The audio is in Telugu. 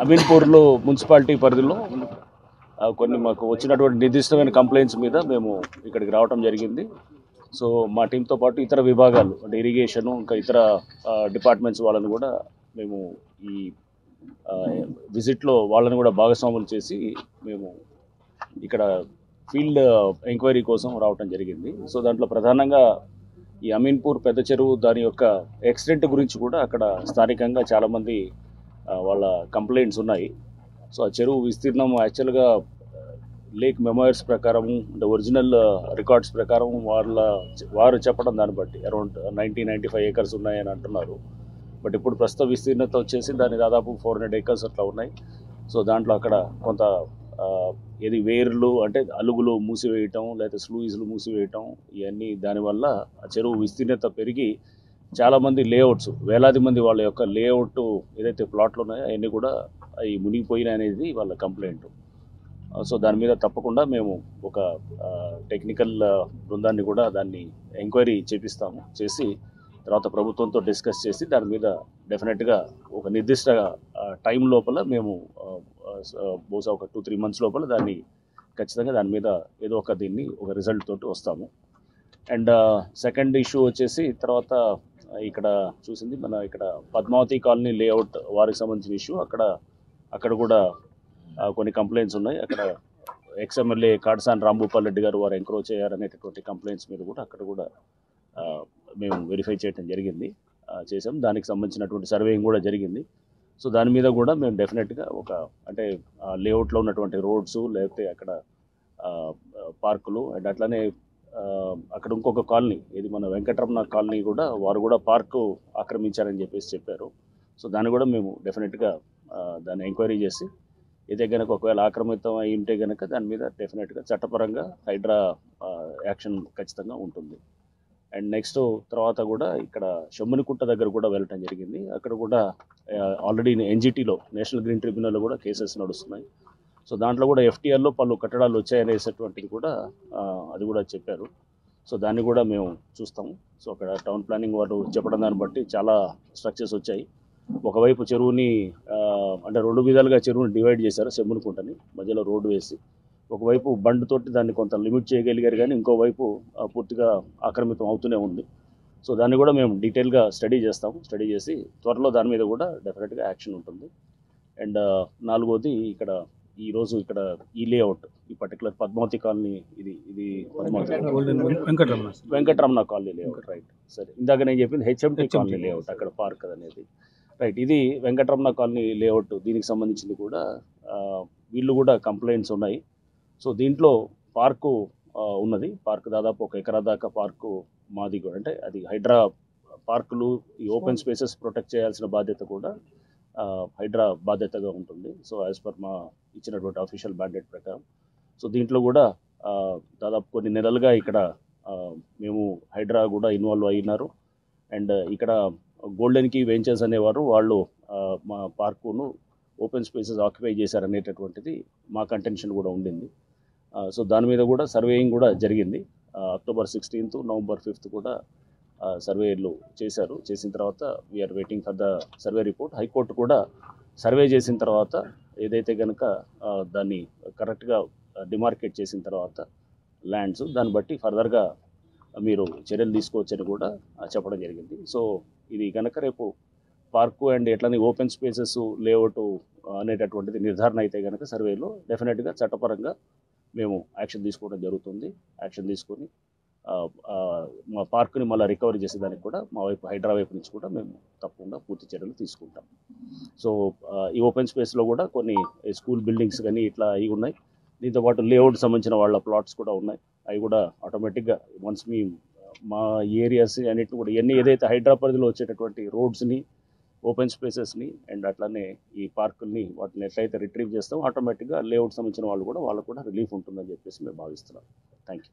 అమీన్పూర్లో మున్సిపాలిటీ పరిధిలో కొన్ని మాకు వచ్చినటువంటి నిర్దిష్టమైన కంప్లైంట్స్ మీద మేము ఇక్కడికి రావడం జరిగింది. సో మా టీంతో పాటు ఇతర విభాగాలు అంటే ఇరిగేషను ఇంకా ఇతర డిపార్ట్మెంట్స్ వాళ్ళని కూడా మేము ఈ విజిట్లో వాళ్ళని కూడా భాగస్వాములు చేసి మేము ఇక్కడ ఫీల్డ్ ఎంక్వైరీ కోసం రావటం జరిగింది. సో దాంట్లో ప్రధానంగా ఈ అమీన్పూర్ పెద్ద చెరువు దాని యొక్క యాక్సిడెంట్ గురించి కూడా అక్కడ స్థానికంగా చాలామంది వాళ్ళ కంప్లైంట్స్ ఉన్నాయి. సో ఆ చెరువు విస్తీర్ణం యాక్చువల్గా లేక్ మెమోయర్స్ ప్రకారం అంటే ఒరిజినల్ రికార్డ్స్ ప్రకారం వారు చెప్పడం దాన్ని బట్టి అరౌండ్ 90-95 ఏకర్స్ ఉన్నాయని అంటున్నారు. బట్ ఇప్పుడు ప్రస్తుత విస్తీర్ణత వచ్చేసి దాని దాదాపు 400 ఏకర్స్ అట్లా ఉన్నాయి. సో దాంట్లో అక్కడ కొంత ఏది వేర్లు అంటే అలుగులు మూసివేయటం లేదా స్లూయిజ్లు మూసివేయటం ఇవన్నీ దానివల్ల ఆ చెరువు విస్తీర్ణత పెరిగి చాలామంది లేఅవుట్స్ వేలాది మంది వాళ్ళ యొక్క లేఅవుట్ ఏదైతే ప్లాట్లు ఉన్నాయో అవన్నీ కూడా అవి మునిగిపోయినాయి అనేది వాళ్ళ కంప్లైంట్. సో దాని మీద తప్పకుండా మేము ఒక టెక్నికల్ బృందాన్ని కూడా దాన్ని ఎంక్వైరీ చేసి తర్వాత ప్రభుత్వంతో డిస్కస్ చేసి దాని మీద డెఫినెట్గా ఒక నిర్దిష్ట టైం లోపల మేము బహుశా ఒక 2-3 months లోపల దాన్ని ఖచ్చితంగా దాని మీద ఏదో ఒక రిజల్ట్ తోటి వస్తాము. అండ్ సెకండ్ ఇష్యూ వచ్చేసి తర్వాత ఇక్కడ చూసింది మన ఇక్కడ పద్మావతి కాలనీ లేఅవుట్ వారికి సంబంధించిన ఇష్యూ. అక్కడ కూడా కొన్ని కంప్లైంట్స్ ఉన్నాయి. అక్కడ ఎక్స్ఎమ్మెల్యే కాడసాని రాంభూపాల్ రెడ్డి గారు వారు ఎంక్రోచ్ అయ్యారనేటటువంటి కంప్లైంట్స్ మీద కూడా అక్కడ కూడా మేము వెరిఫై చేయడం చేసాం. దానికి సంబంధించినటువంటి సర్వేయింగ్ కూడా జరిగింది. సో దాని మీద కూడా మేము డెఫినెట్గా అంటే లేఅవుట్లో ఉన్నటువంటి రోడ్స్ లేకపోతే అక్కడ పార్కులు అండ్ అట్లానే అక్కడ ఇంకొక కాలనీ ఇది మన వెంకటరమణ కాలనీ కూడా వారు కూడా పార్కు ఆక్రమించారని చెప్పారు. సో దాన్ని కూడా మేము డెఫినెట్గా దాన్ని ఎంక్వైరీ చేసి ఇదే కనుక ఒకవేళ ఆక్రమితం అయి ఉంటే కనుక దాని మీద డెఫినెట్గా చట్టపరంగా హైడ్రా యాక్షన్ ఖచ్చితంగా ఉంటుంది. అండ్ నెక్స్ట్ తర్వాత కూడా ఇక్కడ షమ్మునికుంట దగ్గర కూడా వెళ్ళటం జరిగింది. అక్కడ కూడా ఆల్రెడీ ఎన్జిటీలో నేషనల్ గ్రీన్ ట్రిబ్యునల్లో కూడా కేసెస్ నడుస్తున్నాయి. సో దాంట్లో కూడా ఎఫ్టీఆర్లో పలు కట్టడాలు వచ్చాయనేటటువంటిది కూడా అది కూడా చెప్పారు. సో దాన్ని కూడా మేము చూస్తాము. సో అక్కడ టౌన్ ప్లానింగ్ వారు చెప్పడం దాన్ని బట్టి చాలా స్ట్రక్చర్స్ వచ్చాయి. ఒకవైపు చెరువుని అంటే 2 విధాలుగా చెరువుని డివైడ్ చేశారు. షమ్మునికుంటని మధ్యలో రోడ్డు వేసి ఒకవైపు బండ్తోటి దాన్ని కొంత లిమిట్ చేయగలిగారు, కానీ ఇంకోవైపు పూర్తిగా ఆక్రమితం అవుతూనే ఉంది. సో దాన్ని కూడా మేము డీటెయిల్గా స్టడీ చేసి త్వరలో దాని మీద కూడా డెఫినెట్గా యాక్షన్ ఉంటుంది. అండ్ నాలుగోది ఈరోజు ఇక్కడ ఈ లేఅవుట్ ఈ పర్టికులర్ పద్మావతి కాలనీ ఇది వెంకటరమణ కాలనీ లేఅవుట్ రైట్. సరే ఇందాక నేను చెప్పింది హెచ్ఎంటీ కాలనీ లేఅవుట్ అక్కడ పార్క్ అనేది రైట్. ఇది వెంకటరమణ కాలనీ లేఅవుట్ దీనికి సంబంధించింది కూడా వీళ్ళు కూడా కంప్లైంట్స్ ఉన్నాయి. సో దీంట్లో పార్కు ఉన్నది. పార్క్ దాదాపు 1 ఎకరా దాకా పార్కు మాది కూడా అంటే అది హైడ్రా పార్కులు ఈ ఓపెన్ స్పేసెస్ ప్రొటెక్ట్ చేయాల్సిన బాధ్యత కూడా హైడ్రా బాధ్యతగా ఉంటుంది. సో యాజ్ పర్ మా ఇచ్చినటువంటి అఫీషియల్ మ్యాండేట్ ప్రకారం సో దీంట్లో కూడా దాదాపు కొన్ని నెలలుగా ఇక్కడ మేము హైడ్రా కూడా ఇన్వాల్వ్ అయినారు. అండ్ ఇక్కడ గోల్డెన్ కీ వెంచర్స్ అనేవారు వాళ్ళు మా పార్కును ఓపెన్ స్పేసెస్ ఆక్యుపై చేశారనేటటువంటిది మా కంటెన్షన్ కూడా ఉండింది. సో దాని మీద కూడా సర్వేయింగ్ కూడా జరిగింది. October 16th, November 5th కూడా సర్వేలు చేసిన తర్వాత we're waiting for the survey report. High court కూడా సర్వే చేసిన తర్వాత ఏదైతే కనుక దాన్ని కరెక్ట్గా డిమార్కేట్ చేసిన తర్వాత ల్యాండ్స్ దాన్ని బట్టి ఫర్దర్గా మీరు చర్యలు తీసుకోవచ్చని కూడా చెప్పడం జరిగింది. సో ఇది కనుక రేపు పార్కు అండ్ ఎట్లని ఓపెన్ స్పేసెస్ లేఅవుట్ అనేటటువంటిది నిర్ధారణ అయితే కనుక సర్వేలో డెఫినెట్గా చట్టపరంగా మేము యాక్షన్ తీసుకోవడం జరుగుతుంది. యాక్షన్ తీసుకొని మా పార్కుని మళ్ళీ రికవరీ చేసేదానికి కూడా మా వైపు హైడ్రా వైపు నుంచి కూడా మేము తప్పకుండా పూర్తి చర్యలు తీసుకుంటాం. సో ఈ ఓపెన్ స్పేస్లో కూడా కొన్ని స్కూల్ బిల్డింగ్స్ కానీ ఇట్లా అవి ఉన్నాయి. దీంతోపాటు లేఅవుట్ సంబంధించిన వాళ్ళ ప్లాట్స్ కూడా ఉన్నాయి. అవి కూడా ఆటోమేటిక్గా వన్స్ మా ఏరియాస్ అన్నిటిని కూడా ఏదైతే హైడ్రా పరిధిలో వచ్చేటటువంటి రోడ్స్ని ఓపెన్ స్పేసెస్ని అండ్ అట్లానే ఈ పార్కుల్ని వాటిని ఎట్లయితే రిట్రీవ్ చేస్తామో ఆటోమేటిక్గా లేఅవుట్ సంబంధించిన వాళ్ళకు కూడా రిలీఫ్ ఉంటుందని చెప్పేసి మేము భావిస్తున్నాం. Thank you.